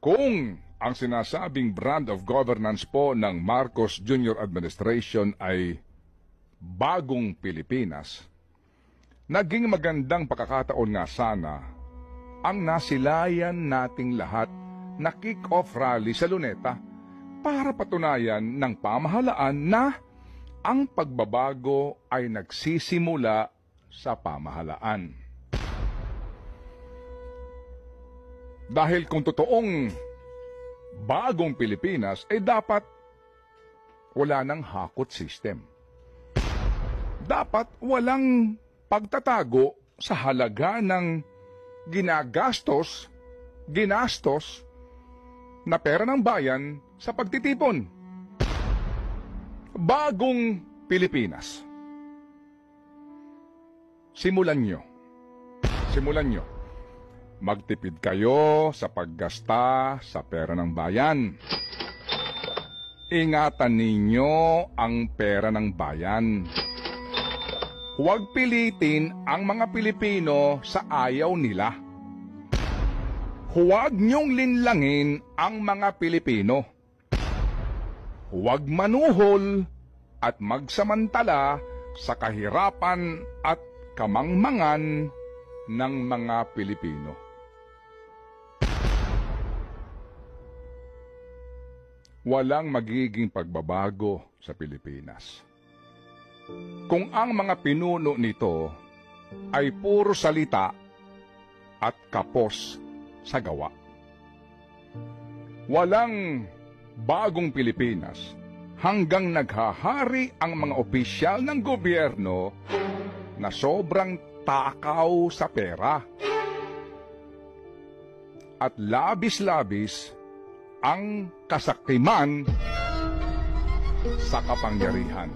Kung ang sinasabing brand of governance po ng Marcos Jr. Administration ay bagong Pilipinas, naging magandang pagkakataon nga sana ang nasilayan nating lahat na kick-off rally sa Luneta para patunayan ng pamahalaan na ang pagbabago ay nagsisimula sa pamahalaan. Dahil kung totoong bagong Pilipinas, ay dapat wala ng hakot system. Dapat walang pagtatago sa halaga ng ginastos na pera ng bayan sa pagtitipon. Bagong Pilipinas. Simulan nyo. Magtipid kayo sa paggasta sa pera ng bayan. Ingatan ninyo ang pera ng bayan. Huwag pilitin ang mga Pilipino sa ayaw nila. Huwag niyong linlangin ang mga Pilipino. Huwag manuhol at magsamantala sa kahirapan at kamangmangan ng mga Pilipino. Walang magiging pagbabago sa Pilipinas kung ang mga pinuno nito ay puro salita at kapos sa gawa. Walang bagong Pilipinas hanggang naghahari ang mga opisyal ng gobyerno na sobrang takaw sa pera at labis-labis ang kasakiman sa kapangyarihan.